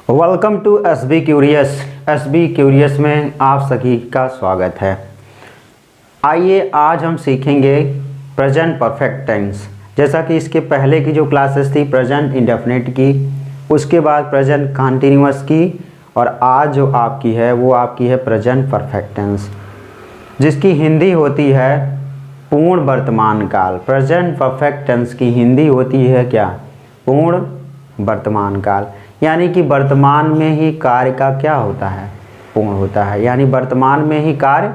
Welcome to SB curious. SB curious में आप सभी का स्वागत है। आइए आज हम सीखेंगे प्रेजेंट परफेक्ट टेंस। जैसा कि इसके पहले की जो क्लासेस थी प्रेजेंट इंडेफिनिट की, उसके बाद प्रेजेंट कंटीन्यूअस की, और आज जो आपकी है वो आपकी है प्रेजेंट परफेक्ट टेंस, जिसकी हिंदी होती है पूर्ण वर्तमान काल। प्रेजेंट परफेक्ट टेंस की हिंदी होती है क्या? पूर्ण वर्तमान काल। यानी कि वर्तमान में ही कार्य का क्या होता है? पूर्ण होता है, यानी वर्तमान में ही कार्य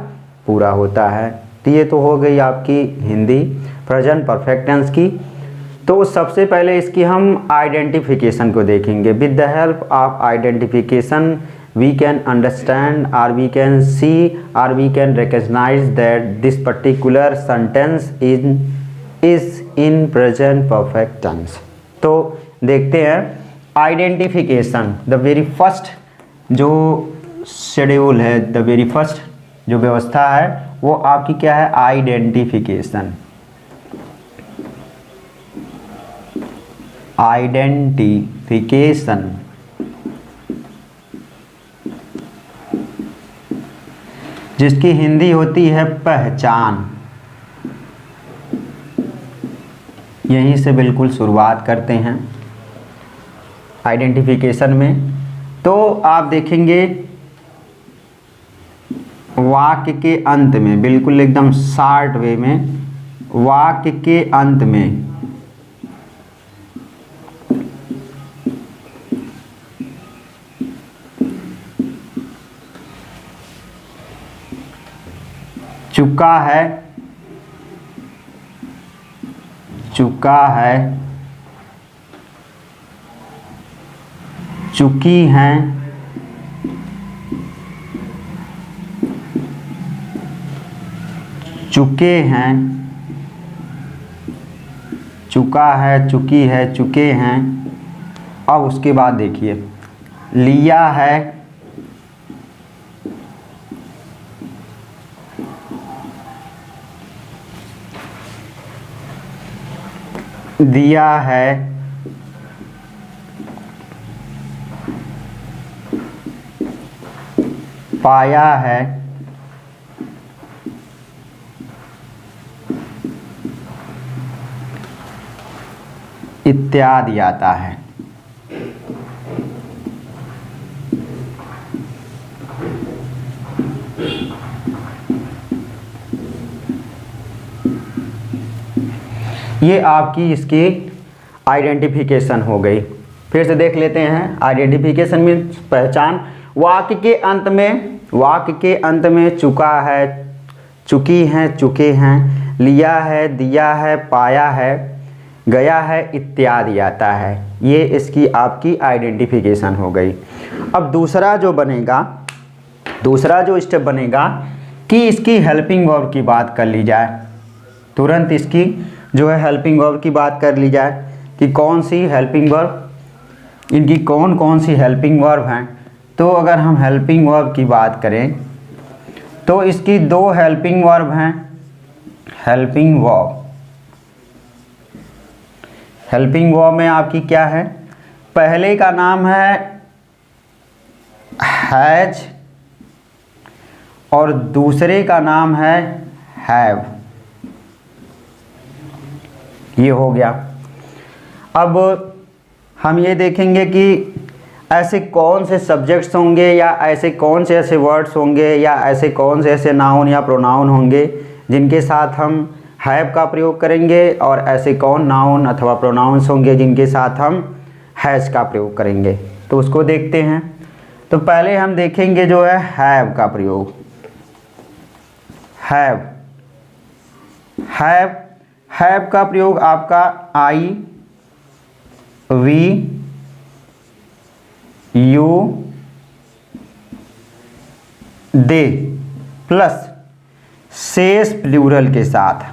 पूरा होता है। तो ये तो हो गई आपकी हिंदी प्रेजेंट परफेक्ट टेंस की। तो सबसे पहले इसकी हम आइडेंटिफिकेशन को देखेंगे। With the help of identification we can understand और वी कैन सी और we can recognise that this particular sentence is in present perfect tense. तो देखते हैं आइडेंटिफिकेशन। द वेरी फर्स्ट जो शेड्यूल है, द वेरी फर्स्ट जो व्यवस्था है वो आपकी क्या है? आइडेंटिफिकेशन। आइडेंटिफिकेशन जिसकी हिंदी होती है पहचान। यहीं से बिल्कुल शुरुआत करते हैं आइडेंटिफिकेशन में। तो आप देखेंगे वाक्य के अंत में, बिल्कुल एकदम शॉर्ट वे में, वाक्य के अंत में चुका है, चुका है, चुकी हैं, चुके हैं, चुका है, चुकी है, चुके हैं। अब उसके बाद देखिए लिया है, दिया है, पाया है, इत्यादि आता है। ये आपकी इसकी आइडेंटिफिकेशन हो गई। फिर से देख लेते हैं। आइडेंटिफिकेशन में पहचान। वाक्य के अंत में, वाक्य के अंत में चुका है, चुकी हैं, चुके हैं, लिया है, दिया है, पाया है, गया है, इत्यादि आता है। ये इसकी आपकी आइडेंटिफिकेशन हो गई। अब दूसरा जो बनेगा, दूसरा जो स्टेप बनेगा कि इसकी हेल्पिंग वर्ब की बात कर ली जाए। तुरंत इसकी जो है हेल्पिंग वर्ब की बात कर ली जाए कि कौन सी हेल्पिंग वर्ब, इनकी कौन कौन सी हेल्पिंग वर्ब हैं। तो अगर हम हेल्पिंग वर्ब की बात करें तो इसकी दो हेल्पिंग वर्ब हैं। हेल्पिंग वर्ब, हेल्पिंग वर्ब में आपकी क्या है? पहले का नाम है हैज और दूसरे का नाम है हैव। ये हो गया। अब हम ये देखेंगे कि ऐसे कौन से सब्जेक्ट्स होंगे या ऐसे कौन से ऐसे वर्ड्स होंगे या ऐसे कौन से ऐसे नाउन या प्रोनाउन होंगे जिनके साथ हम हैव का प्रयोग करेंगे, और ऐसे कौन नाउन अथवा प्रोनाउंस होंगे जिनके साथ हम हैज का प्रयोग करेंगे। तो उसको देखते हैं। तो पहले हम देखेंगे जो है हैव का प्रयोग। हैव, हैव, हैव का प्रयोग आपका आई, वी, यू, दे प्लस शेष प्लूरल के साथ।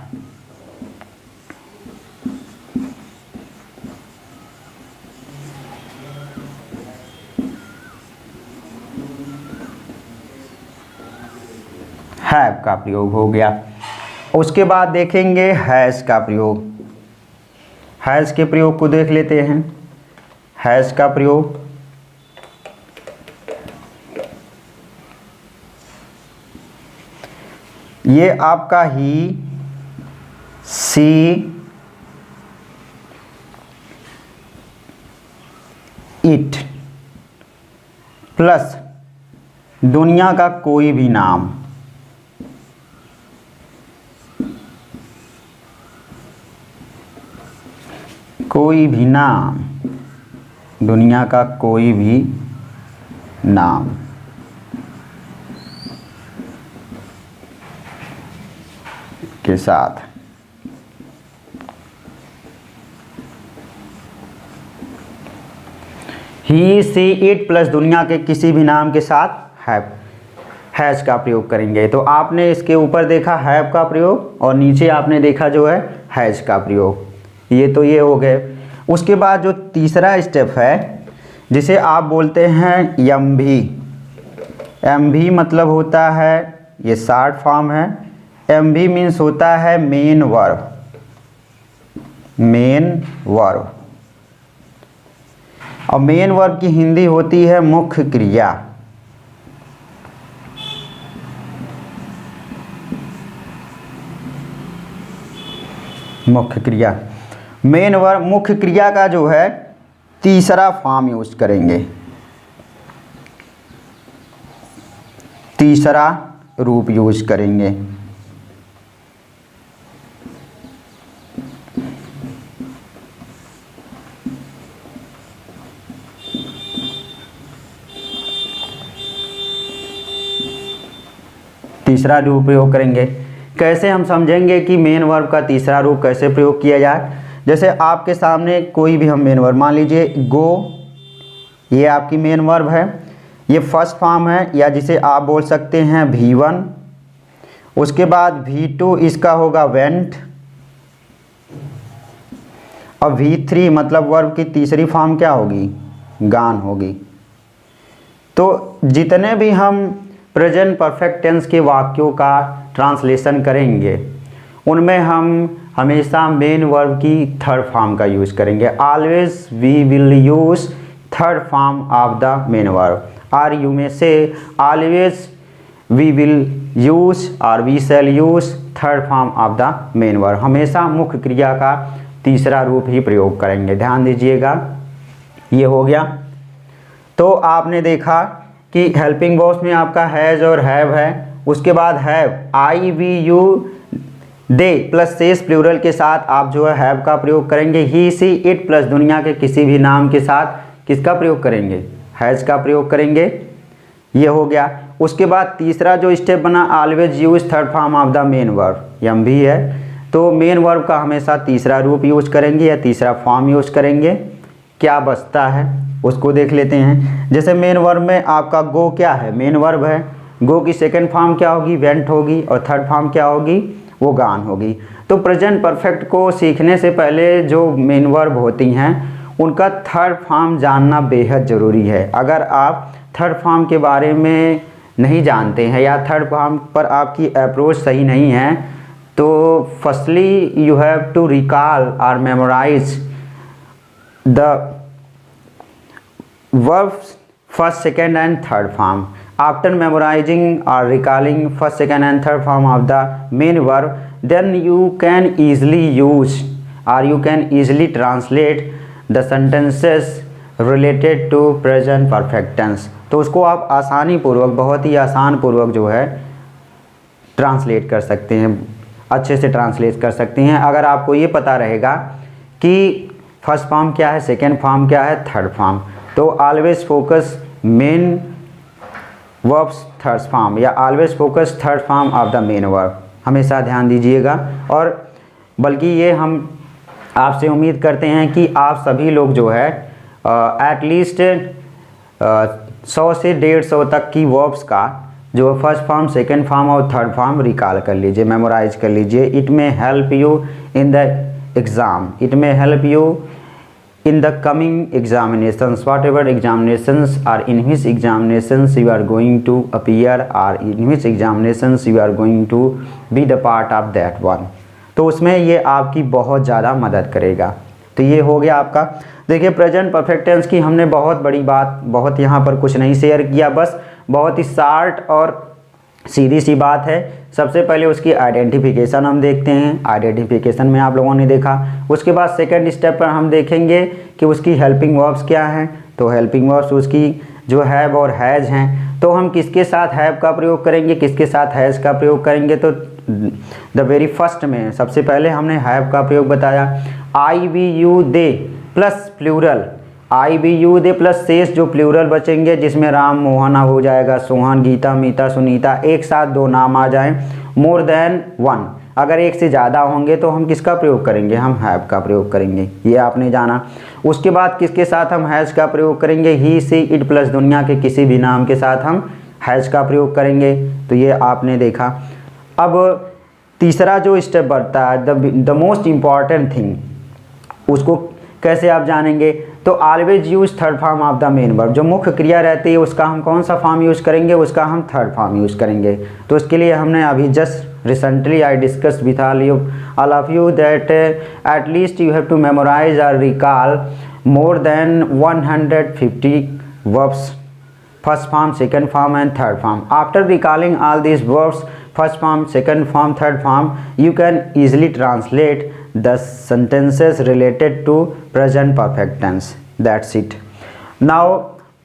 हैव का प्रयोग हो गया। उसके बाद देखेंगे हैज़ का प्रयोग। हैज़ के प्रयोग को देख लेते हैं। हैज़ का प्रयोग ये आपका ही, सी, इट प्लस दुनिया का कोई भी नाम, कोई भी नाम, दुनिया का कोई भी नाम के साथ ही, सी, इट प्लस दुनिया के किसी भी नाम के साथ हैज का प्रयोग करेंगे। तो आपने इसके ऊपर देखा हैव का प्रयोग और नीचे आपने देखा जो है हैज का प्रयोग। ये तो ये हो गए। उसके बाद जो तीसरा स्टेप है जिसे आप बोलते हैं एम भी। एम भी मतलब होता है, ये शॉर्ट फॉर्म है। एम भी मीन्स होता है मेन वर्ब, मेन वर्ब। और मेन वर्ब की हिंदी होती है मुख्य क्रिया। मुख्य क्रिया, मेन वर्ब मुख्य क्रिया का जो है तीसरा फॉर्म यूज करेंगे, तीसरा रूप यूज करेंगे। तीसरा रूप प्रयोग करेंगे। कैसे हम समझेंगे कि मेन वर्ब का तीसरा रूप कैसे प्रयोग किया जाए। जैसे आपके सामने कोई भी हम मेन वर्ब, मान लीजिए गो, ये आपकी मेन वर्ब है, ये फर्स्ट फॉर्म है, या जिसे आप बोल सकते हैं V1। उसके बाद V2 इसका होगा वेंट, और V3 मतलब वर्ब की तीसरी फॉर्म क्या होगी, गान होगी। तो जितने भी हम प्रेजेंट परफेक्ट टेंस के वाक्यों का ट्रांसलेशन करेंगे उनमें हम हमेशा मेन वर्ब की थर्ड फॉर्म का यूज करेंगे। Always we will use third form of the main verb, और यू में से ऑलवेज वी विल यूज और we shall use third form of the main verb. हमेशा मुख्य क्रिया का तीसरा रूप ही प्रयोग करेंगे, ध्यान दीजिएगा। ये हो गया। तो आपने देखा कि हेल्पिंग वर्ब्स में आपका हैज़ और हैव है। उसके बाद have, I, we, you, they plus सेस प्लूरल के साथ आप जो है हैव का प्रयोग करेंगे। ही, सी, इट प्लस दुनिया के किसी भी नाम के साथ किसका प्रयोग करेंगे, हैज़ का प्रयोग करेंगे। ये हो गया। उसके बाद तीसरा जो स्टेप बना, always use third form of the main verb, यम भी है। तो मेन वर्ब का हमेशा तीसरा रूप यूज करेंगे या तीसरा फॉर्म यूज करेंगे। क्या बचता है उसको देख लेते हैं। जैसे मेन वर्ब में आपका गो क्या है, मेन वर्ब है। गो की सेकंड फॉर्म क्या होगी, वेंट होगी, और थर्ड फॉर्म क्या होगी, वो गान होगी। तो प्रेजेंट परफेक्ट को सीखने से पहले जो मेन वर्ब होती हैं उनका थर्ड फॉर्म जानना बेहद ज़रूरी है। अगर आप थर्ड फॉर्म के बारे में नहीं जानते हैं या थर्ड फॉर्म पर आपकी अप्रोच सही नहीं है, तो firstly you have to recall और memorize the verbs first, second and third form. After memorizing or recalling first, second and third form of the main verb, then you can easily use or you can easily translate the sentences related to present perfect tense. तो उसको आप आसानी पूर्वक, बहुत ही आसान पूर्वक जो है ट्रांसलेट कर सकते हैं, अच्छे से ट्रांसलेट कर सकते हैं अगर आपको ये पता रहेगा कि फर्स्ट फॉर्म क्या है, सेकेंड फॉर्म क्या है, थर्ड फॉर्म। तो always focus main verbs third form या always focus third form of the main verb, हमेशा ध्यान दीजिएगा। और बल्कि ये हम आपसे उम्मीद करते हैं कि आप सभी लोग जो है एटलीस्ट 100 से 150 तक की वर्ब्स का जो फर्स्ट फॉर्म, सेकेंड फॉर्म और थर्ड फॉर्म रिकॉल कर लीजिए, मेमोराइज कर लीजिए। It may help you in the exam, it may help you in the coming examinations, whatever examinations or in which examinations you are going to appear or in which examinations you are going to be the part of that one, तो उसमें ये आपकी बहुत ज़्यादा मदद करेगा। तो ये हो गया आपका। देखिए प्रेजेंट परफेक्ट टेंस की हमने बहुत बड़ी बात, बहुत यहाँ पर कुछ नहीं शेयर किया, बस बहुत ही शॉर्ट और सीधी सी बात है। सबसे पहले उसकी आइडेंटिफिकेशन हम देखते हैं, आइडेंटिफिकेशन में आप लोगों ने देखा। उसके बाद सेकंड स्टेप पर हम देखेंगे कि उसकी हेल्पिंग वर्ब्स क्या हैं। तो हेल्पिंग वर्ब्स उसकी जो हैव और हैज़ हैं, तो हम किसके साथ हैव का प्रयोग करेंगे, किसके साथ हैज़ का प्रयोग करेंगे। तो द वेरी फर्स्ट में सबसे पहले हमने हैव का प्रयोग बताया। I we you they plus plural, I we you they plus शेष जो प्लूरल बचेंगे, जिसमें राम मोहना हो जाएगा, सोहन, गीता, मीता, सुनीता, एक साथ दो नाम आ जाएं। मोर देन वन, अगर एक से ज़्यादा होंगे तो हम किसका प्रयोग करेंगे, हम हैव का प्रयोग करेंगे, ये आपने जाना। उसके बाद किसके साथ हम हैज़ का प्रयोग करेंगे, ही सी इट प्लस दुनिया के किसी भी नाम के साथ हम हैज़ का प्रयोग करेंगे, तो ये आपने देखा। अब तीसरा जो स्टेप बढ़ता है, द मोस्ट इम्पॉर्टेंट थिंग, उसको कैसे आप जानेंगे। तो always use third form of the main verb, जो मुख्य क्रिया रहती है उसका हम कौन सा फॉर्म यूज करेंगे, उसका हम थर्ड फॉर्म यूज करेंगे। तो उसके लिए हमने अभी just recently I discuss with all of you that at least you have to memorize और recall more than 150 verbs, first form, second form and third form. After recalling all these verbs, first form, second form, third form, you can easily translate the sentences related to present perfect tense. That's it. Now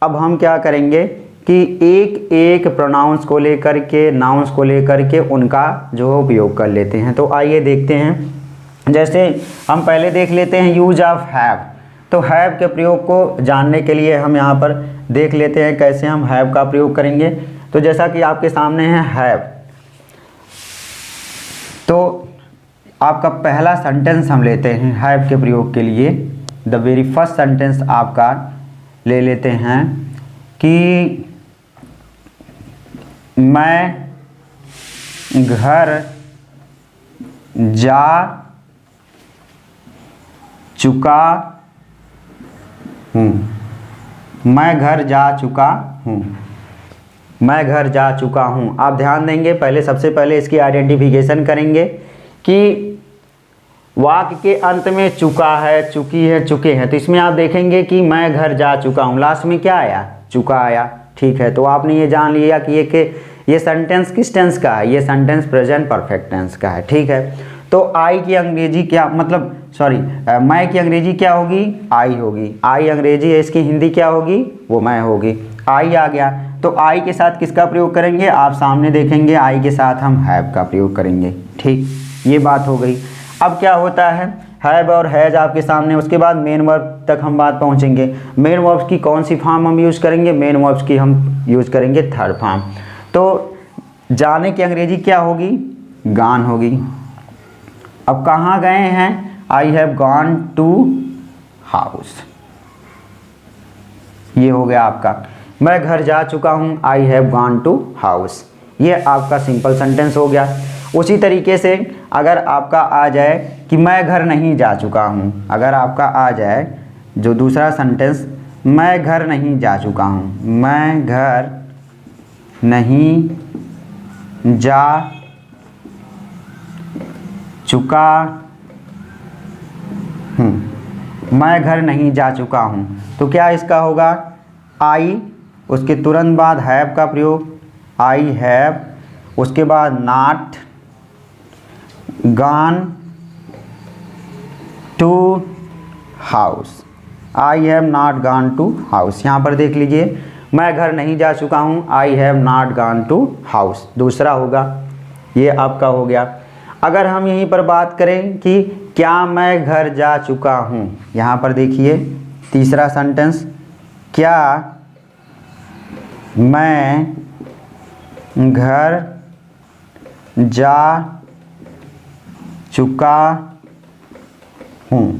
अब हम क्या करेंगे कि एक एक pronounce को लेकर के, नाउंस को लेकर के उनका जो उपयोग कर लेते हैं। तो आइए देखते हैं। जैसे हम पहले देख लेते हैं यूज ऑफ हैव। तो हैव के प्रयोग को जानने के लिए हम यहाँ पर देख लेते हैं कैसे हम हैव का प्रयोग करेंगे। तो जैसा कि आपके सामने है हैव, तो आपका पहला सेंटेंस हम लेते हैं हैव के प्रयोग के लिए। द वेरी फर्स्ट सेंटेंस आपका ले लेते हैं कि मैं घर जा चुका हूँ, मैं घर जा चुका हूँ, मैं घर जा चुका हूँ। आप ध्यान देंगे, पहले सबसे पहले इसकी आइडेंटिफिकेशन करेंगे कि वाक्य के अंत में चुका है, चुकी है, चुके हैं। तो इसमें आप देखेंगे कि मैं घर जा चुका हूँ, लास्ट में क्या आया, चुका आया। ठीक है, तो आपने ये जान लिया कि ये सेंटेंस किस टेंस का है, ये सेंटेंस प्रेजेंट परफेक्ट टेंस का है। ठीक है, तो आई की अंग्रेजी क्या, मतलब सॉरी मैं की अंग्रेजी क्या होगी, आई होगी। आई अंग्रेजी है, इसकी हिंदी क्या होगी, वो मैं होगी। आई आ गया, तो आई के साथ किसका प्रयोग करेंगे, आप सामने देखेंगे आई के साथ हम हैव का प्रयोग करेंगे। ठीक, ये बात हो गई। अब क्या होता है, हैव और हैज आपके सामने, उसके बाद मेन वर्ब तक हम बात पहुंचेंगे। मेन वर्ब्स की कौन सी फॉर्म हम यूज़ करेंगे, मेन वर्ब्स की हम यूज़ करेंगे थर्ड फॉर्म। तो जाने की अंग्रेजी क्या होगी, गॉन होगी। अब कहाँ गए हैं, I have gone to house, ये हो गया आपका। मैं घर जा चुका हूँ, I have gone to house, ये आपका सिंपल सेंटेंस हो गया। उसी तरीके से अगर आपका आ जाए कि मैं घर नहीं जा चुका हूँ, अगर आपका आ जाए जो दूसरा सेंटेंस, मैं घर नहीं जा चुका हूँ, मैं घर नहीं जा चुका हूँ, मैं घर नहीं जा चुका हूँ, तो क्या इसका होगा, आई, उसके तुरंत बाद हैव का प्रयोग, आई हैव, उसके बाद not gone to house, I have not gone to house. यहाँ पर देख लीजिए, मैं घर नहीं जा चुका हूँ, I have not gone to house, दूसरा होगा, ये आपका हो गया। अगर हम यहीं पर बात करें कि क्या मैं घर जा चुका हूँ, यहाँ पर देखिए तीसरा सेंटेंस, क्या मैं घर जा चुका हूँ,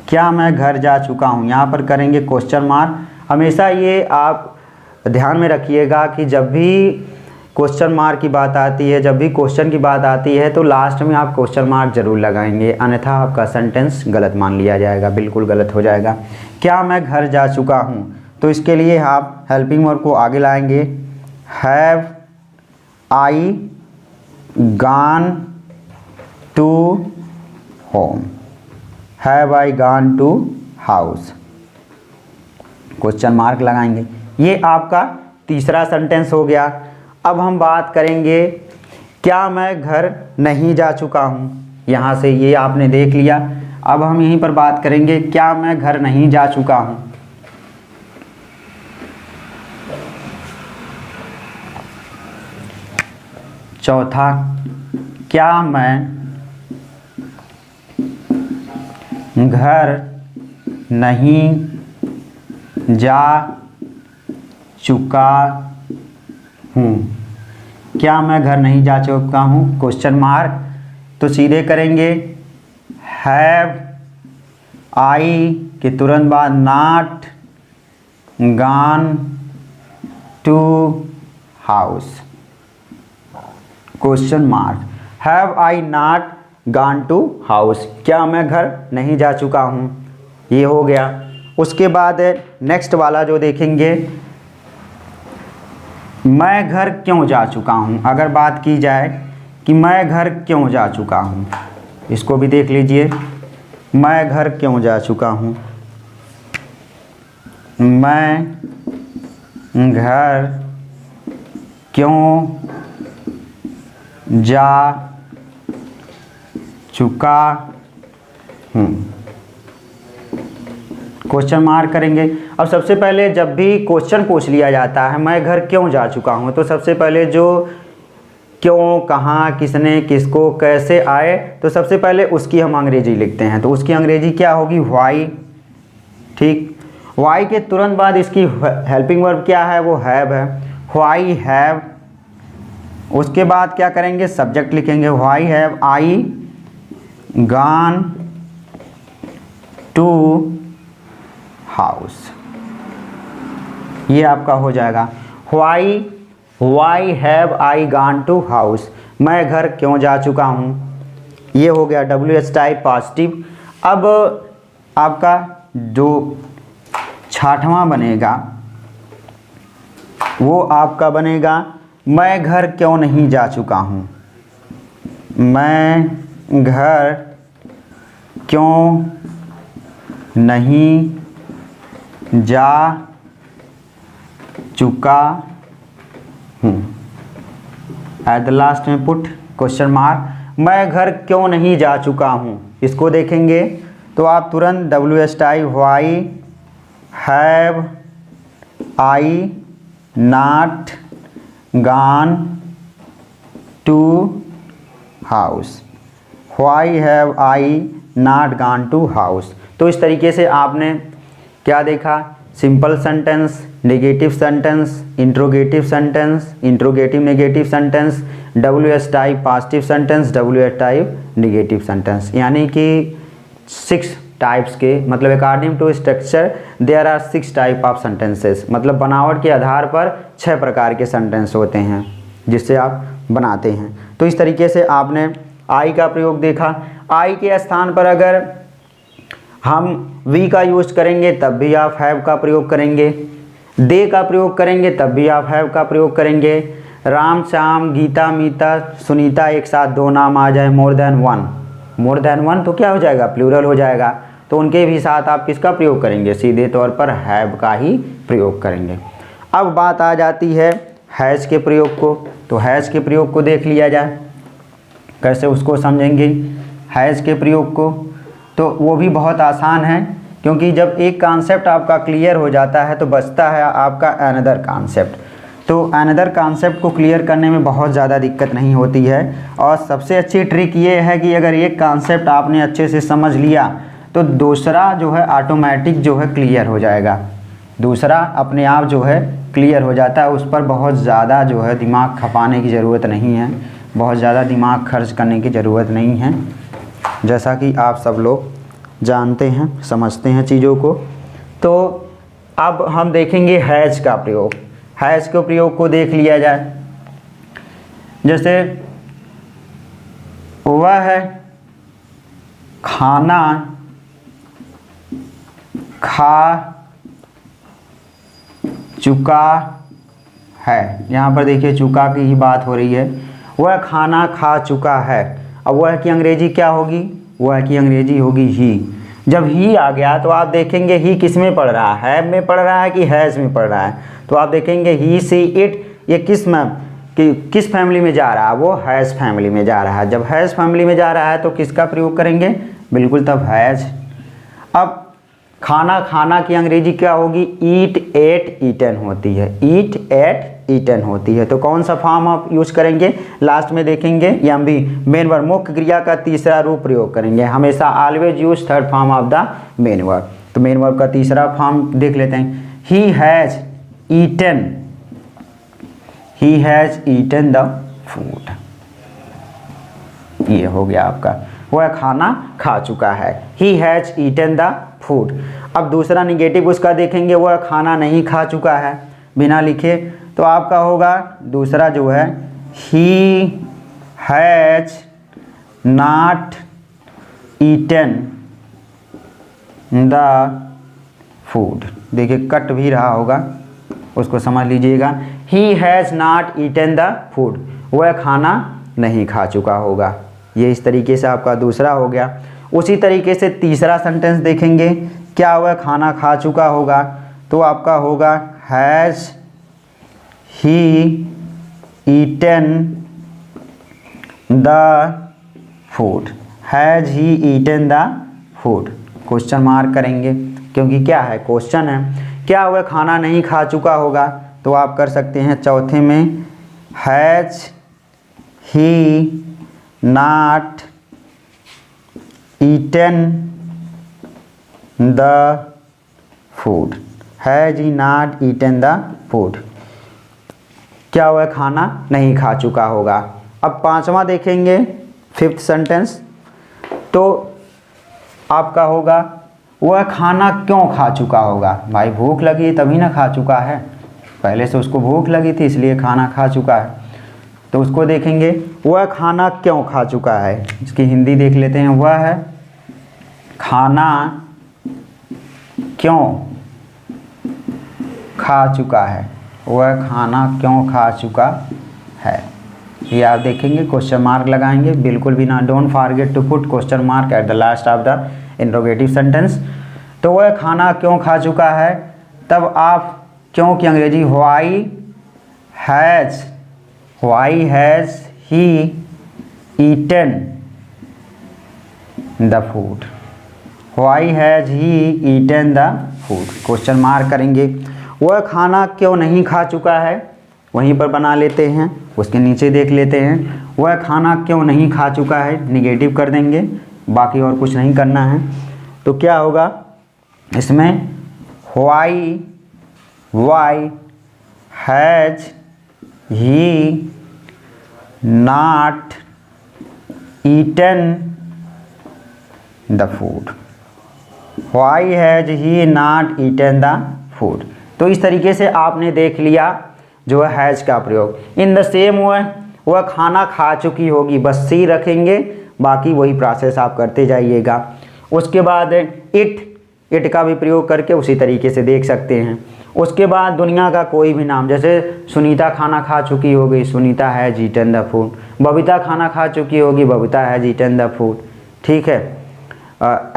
क्या मैं घर जा चुका हूँ, यहाँ पर करेंगे क्वेश्चन मार्क। हमेशा ये आप ध्यान में रखिएगा कि जब भी क्वेश्चन मार्क की बात आती है, जब भी क्वेश्चन की बात आती है, तो लास्ट में आप क्वेश्चन मार्क जरूर लगाएंगे, अन्यथा आपका सेंटेंस गलत मान लिया जाएगा, बिल्कुल गलत हो जाएगा। क्या मैं घर जा चुका हूँ, तो इसके लिए आप हेल्पिंग वर्ब को आगे लाएंगे, have I gone to home, have I gone to house, question mark लगाएंगे। ये आपका तीसरा सेंटेंस हो गया। अब हम बात करेंगे क्या मैं घर नहीं जा चुका हूँ। यहाँ से ये आपने देख लिया। अब हम यहीं पर बात करेंगे क्या मैं घर नहीं जा चुका हूँ। चौथा, क्या मैं घर नहीं जा चुका हूँ। क्या मैं घर नहीं जा चुका हूँ, क्वेश्चन मार्क। तो सीधे करेंगे हैव आई के तुरंत बाद not gone to house, question mark. Have I not gone to house, क्या मैं घर नहीं जा चुका हूँ, ये हो गया। उसके बाद नेक्स्ट वाला जो देखेंगे, मैं घर क्यों जा चुका हूँ। अगर बात की जाए कि मैं घर क्यों जा चुका हूँ, इसको भी देख लीजिए। मैं घर क्यों जा चुका हूँ, मैं घर क्यों जा चुका हूँ, क्वेश्चन मार्क करेंगे। अब सबसे पहले जब भी क्वेश्चन पूछ लिया जाता है मैं घर क्यों जा चुका हूँ, तो सबसे पहले जो क्यों, कहाँ, किसने, किसको, कैसे आए, तो सबसे पहले उसकी हम अंग्रेजी लिखते हैं। तो उसकी अंग्रेजी क्या होगी, व्हाई। ठीक, व्हाई के तुरंत बाद इसकी हेल्पिंग वर्ब क्या है, वो हैव है, व्हाई हैव। उसके बाद क्या करेंगे, सब्जेक्ट लिखेंगे, why have I gone to house, ये आपका हो जाएगा why have I gone to house, मैं घर क्यों जा चुका हूँ, ये हो गया WH टाइप पॉजिटिव। अब आपका जो छठवां बनेगा वो आपका बनेगा मैं घर क्यों नहीं जा चुका हूँ, मैं घर क्यों नहीं जा चुका हूँ। एट द लास्ट में पुट क्वेश्चन मार्क, मैं घर क्यों नहीं जा चुका हूँ। इसको देखेंगे तो आप तुरंत WH type why have I not gone to house, why have I not gone to house. तो इस तरीके से आपने क्या देखा, simple sentence, negative sentence, interrogative sentence, interrogative negative sentence, WH type positive sentence, WH type negative sentence, यानी कि 6 types के, मतलब according to structure there are 6 type of sentences, मतलब बनावट के आधार पर 6 प्रकार के सेंटेंस होते हैं जिससे आप बनाते हैं। तो इस तरीके से आपने आई का प्रयोग देखा। आई के स्थान पर अगर हम वी का यूज करेंगे तब भी आप हैव का प्रयोग करेंगे, दे का प्रयोग करेंगे तब भी आप हैव का प्रयोग करेंगे। राम, श्याम, गीता, मीता, सुनीता एक साथ 2 नाम आ जाए, मोर देन वन तो क्या हो जाएगा, प्लूरल हो जाएगा। तो उनके भी साथ आप किसका प्रयोग करेंगे, सीधे तौर पर हैव का ही प्रयोग करेंगे। अब बात आ जाती है हैज़ के प्रयोग को। तो हैज़ के प्रयोग को देख लिया जाए, कैसे उसको समझेंगे हैज़ के प्रयोग को। तो वो भी बहुत आसान है, क्योंकि जब एक कॉन्सेप्ट आपका क्लियर हो जाता है तो बचता है आपका अनदर कॉन्सेप्ट। तो अनदर कॉन्सेप्ट को क्लियर करने में बहुत ज़्यादा दिक्कत नहीं होती है। और सबसे अच्छी ट्रिक ये है कि अगर एक कॉन्सेप्ट आपने अच्छे से समझ लिया तो दूसरा जो है ऑटोमेटिक जो है क्लियर हो जाएगा, दूसरा अपने आप जो है क्लियर हो जाता है। उस पर बहुत ज़्यादा जो है दिमाग खपाने की ज़रूरत नहीं है, बहुत ज़्यादा दिमाग खर्च करने की ज़रूरत नहीं है, जैसा कि आप सब लोग जानते हैं, समझते हैं चीज़ों को। तो अब हम देखेंगे हैज़ का प्रयोग। हैज़ के प्रयोग को देख लिया जाए, जैसे वह है खाना खा चुका है। यहाँ पर देखिए चुका की ही बात हो रही है, वह खाना खा चुका है। अब वह की अंग्रेजी क्या होगी, वह की अंग्रेजी होगी ही। जब ही आ गया तो आप देखेंगे ही किस में पढ़ रहा है, हैव में पढ़ रहा है कि हैज़ में पढ़ रहा है। तो आप देखेंगे ही, सी, इट, ये किस में, कि किस फैमिली में जा रहा है, वो हैज़ फैमिली में जा रहा है। जब हैज़ फैमिली में जा रहा है तो किसका प्रयोग करेंगे, बिल्कुल तब हैज़। अब खाना खाना की अंग्रेजी क्या होगी, ईट एट ईटन होती है, ईट एट ईटन होती है। तो कौन सा फॉर्म आप यूज करेंगे, लास्ट में देखेंगे। या भी मेन वर्ब मुख्य क्रिया का तीसरा रूप प्रयोग करेंगे हमेशा, always use third form of the main verb. तो मेन वर्ब का तीसरा फॉर्म देख लेते हैं, he has eaten, he has eaten the food, ये हो गया आपका, वह खाना खा चुका है, he has eaten the food. अब दूसरा निगेटिव उसका देखेंगे, वह खाना नहीं खा चुका है, बिना लिखे, तो आपका होगा दूसरा जो है, he has not eaten the food. देखिए कट भी रहा होगा, उसको समझ लीजिएगा, he has not eaten the food, वह खाना नहीं खा चुका होगा। ये इस तरीके से आपका दूसरा हो गया। उसी तरीके से तीसरा सेंटेंस देखेंगे, क्या वह खाना खा चुका होगा, तो आपका होगा has he eaten the food, has he eaten the food, question mark करेंगे क्योंकि क्या है, क्वेश्चन है। क्या वह खाना नहीं खा चुका होगा, तो आप कर सकते हैं चौथे में, has he not eaten the food, has he not eaten the food, क्या वह खाना नहीं खा चुका होगा। अब पांचवा देखेंगे, फिफ्थ सेंटेंस, तो आपका होगा, वह खाना क्यों खा चुका होगा। भाई भूख लगी तभी ना खा चुका है, पहले से उसको भूख लगी थी इसलिए खाना खा चुका है। तो उसको देखेंगे, वह खाना क्यों खा चुका है, इसकी हिंदी देख लेते हैं, वह है खाना क्यों खा चुका है, वह खाना क्यों खा चुका है, ये आप देखेंगे, क्वेश्चन मार्क लगाएंगे बिल्कुल भी ना, don't forget to put question mark at the last of the interrogative sentence. तो वह खाना क्यों खा चुका है, तब आप क्यों की Angrezi why has he eaten the food, why has he eaten the food, question mark करेंगे। वह खाना क्यों नहीं खा चुका है, वहीं पर बना लेते हैं, उसके नीचे देख लेते हैं, वह खाना क्यों नहीं खा चुका है, निगेटिव कर देंगे, बाकी और कुछ नहीं करना है। तो क्या होगा इसमें, why has he not eaten the food, why has he not eaten the food. तो इस तरीके से आपने देख लिया जो है हैज़ का प्रयोग। इन द सेम वह खाना खा चुकी होगी, बस सी रखेंगे, बाकी वही प्रोसेस आप करते जाइएगा। उसके बाद इट का भी प्रयोग करके उसी तरीके से देख सकते हैं। उसके बाद दुनिया का कोई भी नाम, जैसे सुनीता खाना खा चुकी होगी, Sunita has eaten the food, Babita खाना खा चुकी होगी, Babita has eaten the food, ठीक है।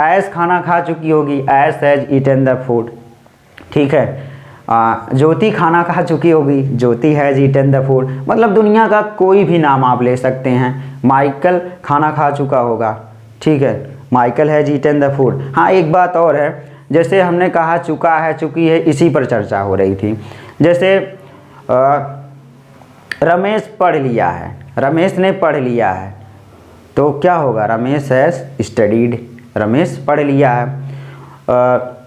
ऐश खाना खा चुकी होगी, Aish has eaten the food, ठीक है। ज्योति खाना खा चुकी होगी, Jyoti has eaten the food, मतलब दुनिया का कोई भी नाम आप ले सकते हैं। माइकल खाना खा चुका होगा, ठीक है, Michael has eaten the food. हाँ एक बात और है, जैसे हमने कहा चुका है, चुकी है, इसी पर चर्चा हो रही थी। जैसे रमेश पढ़ लिया है, रमेश ने पढ़ लिया है, तो क्या होगा, रमेश हैज़ स्टडीड, रमेश पढ़ लिया है।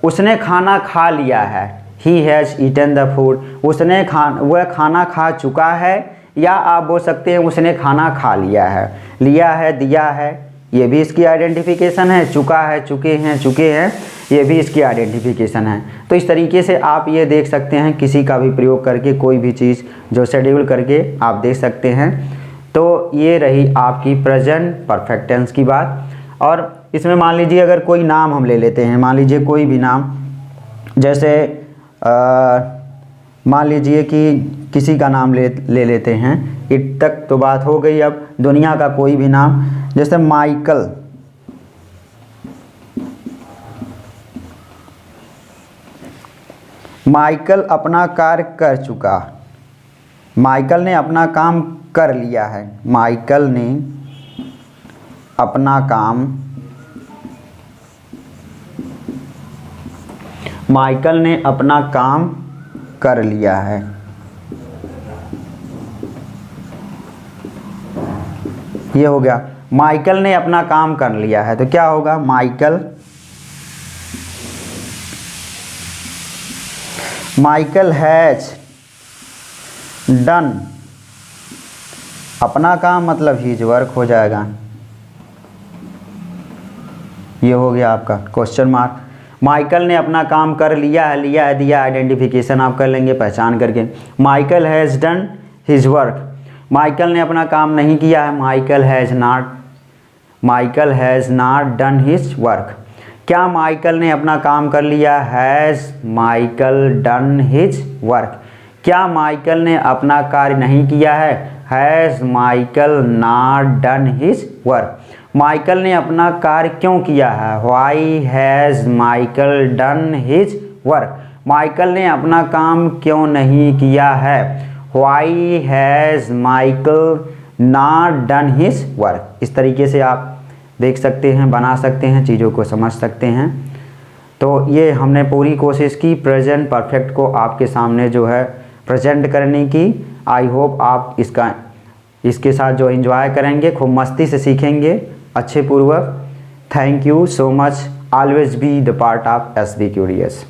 उसने खाना खा लिया है, he has eaten the food, उसने वह खाना खा चुका है, या आप बोल सकते हैं उसने खाना खा लिया है। लिया है, दिया है, ये भी इसकी आइडेंटिफिकेशन है, चुका है, चुके हैं, ये भी इसकी आइडेंटिफिकेशन है। तो इस तरीके से आप ये देख सकते हैं, किसी का भी प्रयोग करके कोई भी चीज़ जो शेड्यूल करके आप देख सकते हैं। तो ये रही आपकी प्रेजेंट परफेक्ट टेंस की बात। और इसमें मान लीजिए अगर कोई नाम हम ले लेते हैं, मान लीजिए कोई भी नाम, जैसे मान लीजिए कि किसी का नाम ले लेते हैं, इट तक तो बात हो गई। अब दुनिया का कोई भी नाम, जैसे माइकल, माइकल अपना कार्य कर चुका, माइकल ने अपना काम कर लिया है। माइकल ने अपना काम कर लिया है। ये हो गया, माइकल ने अपना काम कर लिया है, तो क्या होगा, माइकल हैज डन, अपना काम मतलब हीज वर्क हो जाएगा। ये हो गया आपका क्वेश्चन मार्क। माइकल ने अपना काम कर लिया है, लिया है दिया, आइडेंटिफिकेशन आप कर लेंगे पहचान करके। Michael has done his work, Michael ने अपना काम नहीं किया है, Michael has not done his work. क्या माइकल ने अपना काम कर लिया, has Michael done his work. क्या माइकल ने अपना कार्य नहीं किया है, has Michael not done his work. Michael ने अपना कार्य क्यों किया है, why has Michael done his work. Michael ने अपना काम क्यों नहीं किया है, why has Michael not done his work. इस तरीके से आप देख सकते हैं, बना सकते हैं, चीज़ों को समझ सकते हैं। तो ये हमने पूरी कोशिश की प्रेजेंट परफेक्ट को आपके सामने जो है प्रेजेंट करने की। आई होप आप इसके साथ जो एंजॉय करेंगे, खूब मस्ती से सीखेंगे अच्छे पूर्वक। Thank you so much, always be the part of SB Curious।